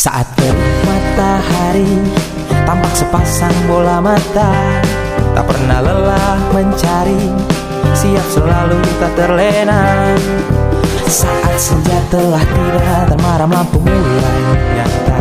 Saat terik matahari tampak sepasang bola mata, tak pernah lelah mencari, siap selalu tak terlena. Saat senja telah tiba, termaram lampu mulai nyata.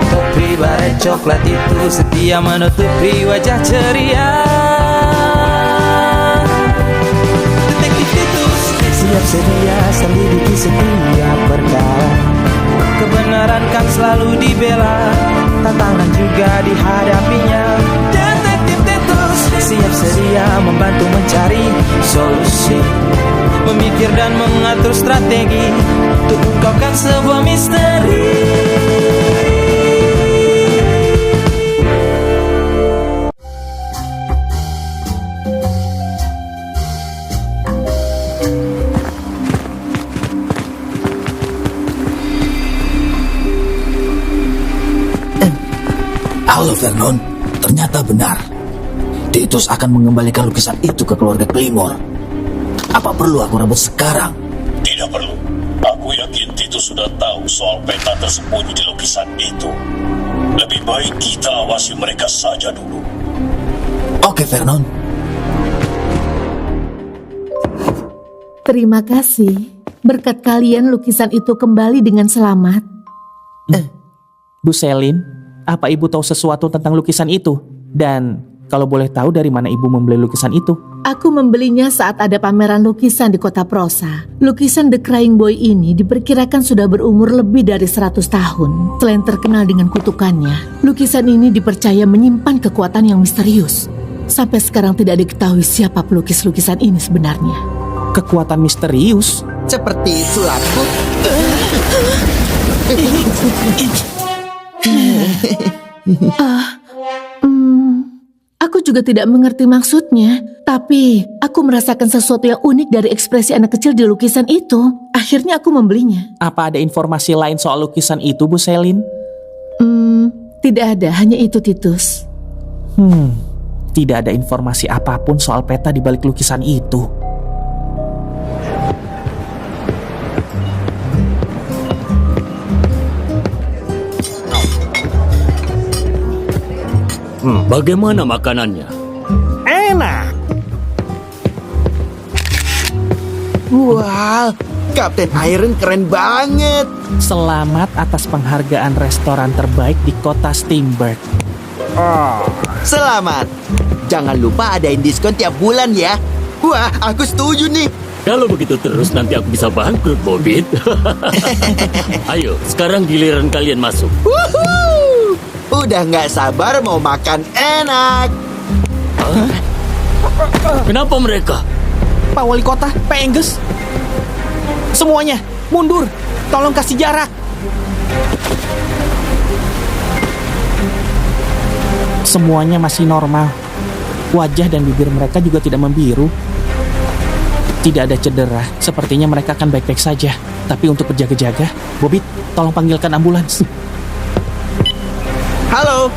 Topi baret coklat itu setia menutupi wajah ceria. Detektif Titus siap sedia selidiki setiap perkara. Kebenaran kan selalu dibela, tantangan juga dihadapinya. Detektif Titus siap sedia membantu mencari solusi, memikir dan mengatur strategi untuk mengungkapkan sebuah misteri. Halo Vernon, ternyata benar. Titus akan mengembalikan lukisan itu ke keluarga Claymore. Apa perlu aku rebut sekarang? Tidak perlu. Aku yakin Titus sudah tahu soal peta tersembunyi di lukisan itu. Lebih baik kita awasi mereka saja dulu. Oke, Vernon. Terima kasih. Berkat kalian lukisan itu kembali dengan selamat. Bu Selin, apa ibu tahu sesuatu tentang lukisan itu? Dan kalau boleh tahu dari mana ibu membeli lukisan itu? Aku membelinya saat ada pameran lukisan di kota Prosa. Lukisan The Crying Boy ini diperkirakan sudah berumur lebih dari 100 tahun. Selain terkenal dengan kutukannya, lukisan ini dipercaya menyimpan kekuatan yang misterius. Sampai sekarang tidak diketahui siapa pelukis lukisan ini sebenarnya. Kekuatan misterius? Seperti sulapku. Aku juga tidak mengerti maksudnya, tapi aku merasakan sesuatu yang unik dari ekspresi anak kecil di lukisan itu. Akhirnya aku membelinya. Apa ada informasi lain soal lukisan itu, Bu Selin? Tidak ada, hanya itu Titus. Tidak ada informasi apapun soal peta di balik lukisan itu. Bagaimana makanannya? Enak! Wow, Kapten Iron keren banget. Selamat atas penghargaan restoran terbaik di kota Steamberg. Selamat. Jangan lupa adain diskon tiap bulan ya. Wah, aku setuju nih. Kalau begitu terus nanti aku bisa bangkrut, Bobit. Ayo, sekarang giliran kalian masuk. Wuhuu. Udah nggak sabar mau makan enak. Kenapa mereka? Pak Wali Kota, Pak Engges. Semuanya, mundur. Tolong kasih jarak. Semuanya masih normal. Wajah dan bibir mereka juga tidak membiru. Tidak ada cedera. Sepertinya mereka akan baik-baik saja. Tapi untuk berjaga-jaga, Bobit, tolong panggilkan ambulans. Halo,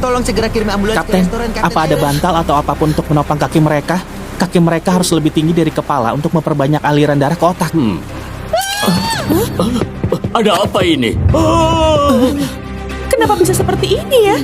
tolong segera kirim ambulans Kapten, ke restoran Kapten apa ada Iron. bantal atau apapun untuk menopang kaki mereka? Kaki mereka harus lebih tinggi dari kepala untuk memperbanyak aliran darah ke otak. Ada apa ini? Kenapa bisa seperti ini ya?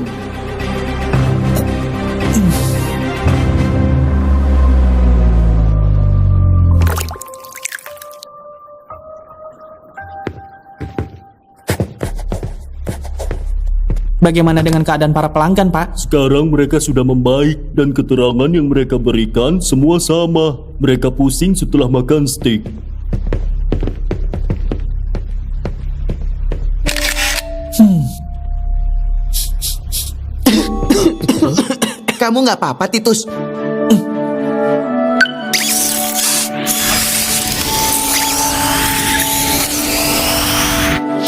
Bagaimana dengan keadaan para pelanggan, Pak? Sekarang mereka sudah membaik dan keterangan yang mereka berikan semua sama. Mereka pusing setelah makan steak. Kamu nggak apa-apa, Titus?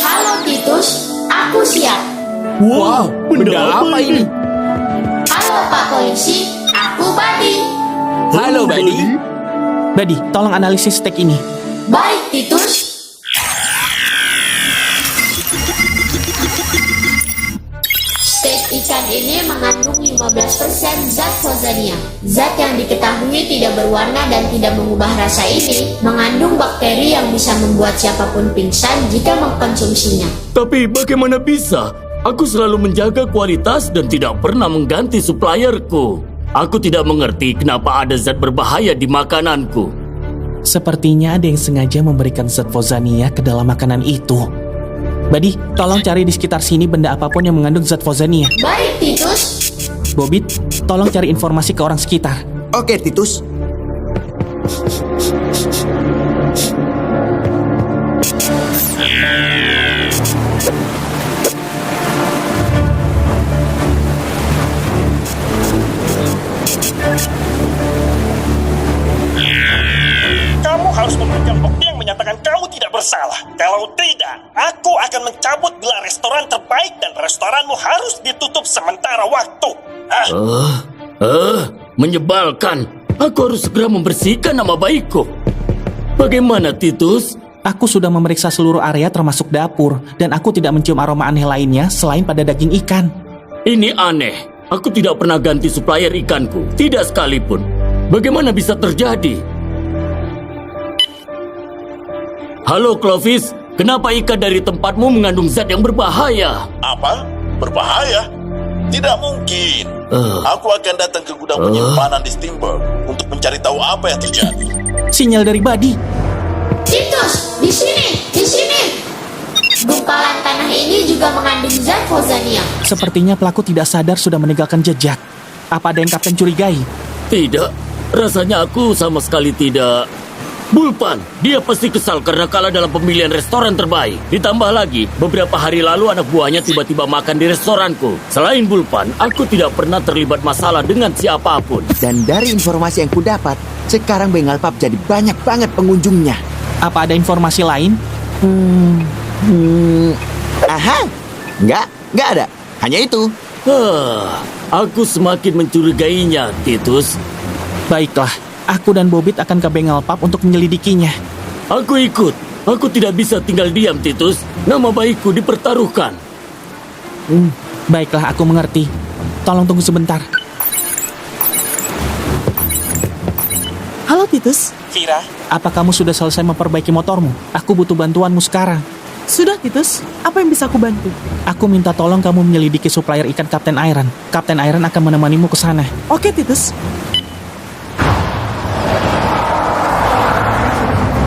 Halo Titus, aku siap. Wow, benda apa ini? Halo Pak Polisi, aku Buddy. Halo, Buddy. Buddy, tolong analisis steak ini. Baik Titus. Steak ikan ini mengandung 5 15% zat Fozania. Zat yang diketahui tidak berwarna dan tidak mengubah rasa ini mengandung bakteri yang bisa membuat siapapun pingsan jika mengkonsumsinya. Tapi bagaimana bisa? Aku selalu menjaga kualitas dan tidak pernah mengganti supplierku. Aku tidak mengerti kenapa ada zat berbahaya di makananku. Sepertinya ada yang sengaja memberikan zat Fozania ke dalam makanan itu. Buddy, tolong cari di sekitar sini benda apapun yang mengandung zat Fozania. Baik, Titus. Bobit, tolong cari informasi ke orang sekitar. Oke, Titus. Kamu harus memberikan bukti yang menyatakan kamu tidak bersalah. Kalau tidak, aku akan mencabut gelar restoran terbaik dan restoranmu harus ditutup sementara waktu. Menyebalkan. Aku harus segera membersihkan nama baikku. Bagaimana, Titus? Aku sudah memeriksa seluruh area termasuk dapur, dan aku tidak mencium aroma aneh lainnya selain pada daging ikan. Ini aneh. Aku tidak pernah ganti supplier ikanku. Tidak sekalipun. Bagaimana bisa terjadi? Halo, Clovis. Kenapa ikan dari tempatmu mengandung zat yang berbahaya? Apa? Berbahaya? Tidak mungkin. Aku akan datang ke gudang penyimpanan di Steamberg untuk mencari tahu apa yang terjadi. Sinyal dari Buddy. Titus, di sini, di sini. Gumpalan tanah ini juga mengandung zat Fozania. Sepertinya pelaku tidak sadar sudah meninggalkan jejak. Apa ada yang Kapten curigai? Tidak. Rasanya aku sama sekali tidak. Bulpan, dia pasti kesal karena kalah dalam pemilihan restoran terbaik. Ditambah lagi, beberapa hari lalu anak buahnya tiba-tiba makan di restoranku. Selain Bulpan, aku tidak pernah terlibat masalah dengan siapapun. Dan dari informasi yang kudapat, sekarang Bengal Pub jadi banyak banget pengunjungnya. Apa ada informasi lain? Aha, nggak ada. Hanya itu. Aku semakin mencurigainya, Titus. Baiklah, aku dan Bobit akan ke Bengal Pub untuk menyelidikinya. Aku ikut. Aku tidak bisa tinggal diam, Titus. Nama baikku dipertaruhkan. Baiklah, aku mengerti. Tolong tunggu sebentar. Halo Titus. Vira, apa kamu sudah selesai memperbaiki motormu? Aku butuh bantuanmu sekarang. Sudah Titus, apa yang bisa aku bantu? Aku minta tolong kamu menyelidiki supplier ikan Kapten Iron. Kapten Iron akan menemanimu ke sana. Oke Titus.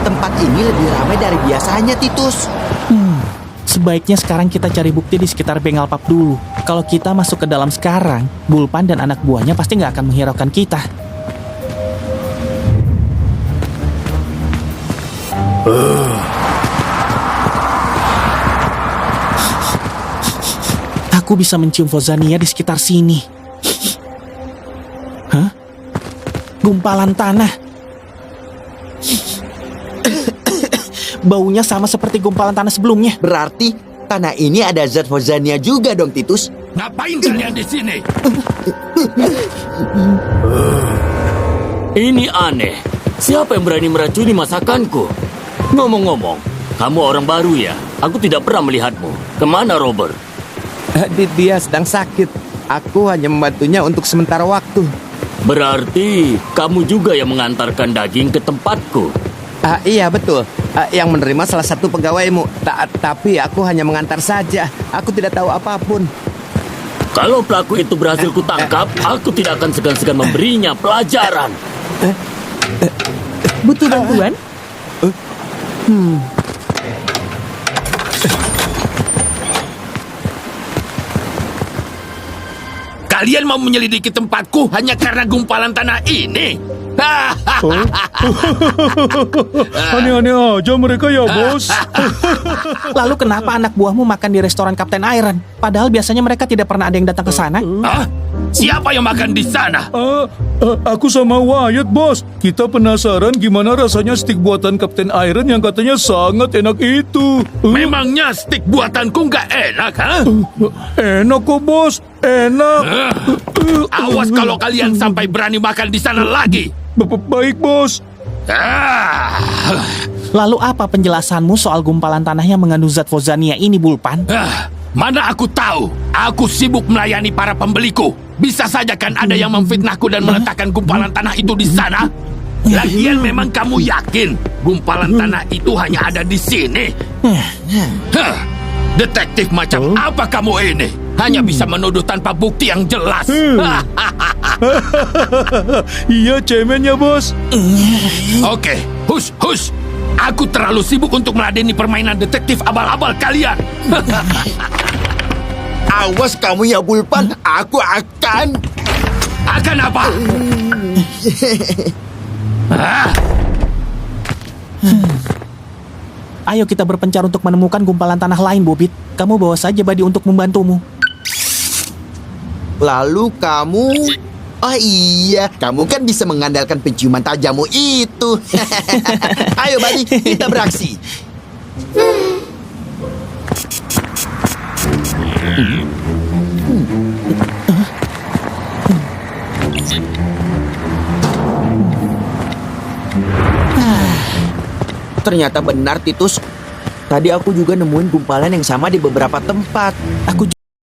Tempat ini lebih ramai dari biasanya, Titus. Sebaiknya sekarang kita cari bukti di sekitar Bengal Pub dulu. Kalau kita masuk ke dalam sekarang, Bulpan dan anak buahnya pasti nggak akan menghiraukan kita. Aku bisa mencium Fozania di sekitar sini. Hah? Gumpalan tanah. Baunya sama seperti gumpalan tanah sebelumnya. Berarti tanah ini ada zat Fozania juga dong, Titus. Ngapain kalian di sini? Ini aneh. Siapa yang berani meracuni masakanku? Ngomong-ngomong, kamu orang baru ya? Aku tidak pernah melihatmu. Kemana, Robert? Dia sedang sakit. Aku hanya membantunya untuk sementara waktu. Berarti kamu juga yang mengantarkan daging ke tempatku. Iya betul. Yang menerima salah satu pegawaimu. Tapi aku hanya mengantar saja. Aku tidak tahu apapun. Kalau pelaku itu berhasil kutangkap, aku tidak akan segan-segan memberinya pelajaran. Butuh bantuan? Kalian mau menyelidiki tempatku hanya karena gumpalan tanah ini? Aneh-aneh aja mereka ya, bos. Lalu kenapa anak buahmu makan di restoran Kapten Iron? Padahal biasanya mereka tidak pernah ada yang datang ke sana. Siapa yang makan di sana? Aku sama Wyatt, bos. Kita penasaran gimana rasanya stik buatan Kapten Iron yang katanya sangat enak itu. Memangnya stik buatanku nggak enak, ha? Enak kok, bos. Enak. Awas kalau kalian sampai berani makan di sana lagi. Baik, bos. Lalu apa penjelasanmu soal gumpalan tanah yang mengandung zat Fozania ini, Bulpan? Mana aku tahu. Aku sibuk melayani para pembeliku. Bisa saja kan ada yang memfitnahku dan meletakkan gumpalan tanah itu di sana. Lagian memang kamu yakin gumpalan tanah itu hanya ada di sini? Hah, detektif macam apa kamu ini? Hanya bisa menuduh tanpa bukti yang jelas. Iya, cemennya, Bos. Oke, hush. Aku terlalu sibuk untuk meladeni permainan detektif abal-abal kalian. Awas kamu ya Bulpan, aku akan... Akan apa? Ayo kita berpencar untuk menemukan gumpalan tanah lain, Bobit. Kamu bawa saja Badi untuk membantumu. Lalu kamu... Oh iya, kamu kan bisa mengandalkan penciuman tajammu itu. Ayo Badi, kita beraksi. Ternyata benar, Titus. Tadi aku juga nemuin gumpalan yang sama di beberapa tempat. Aku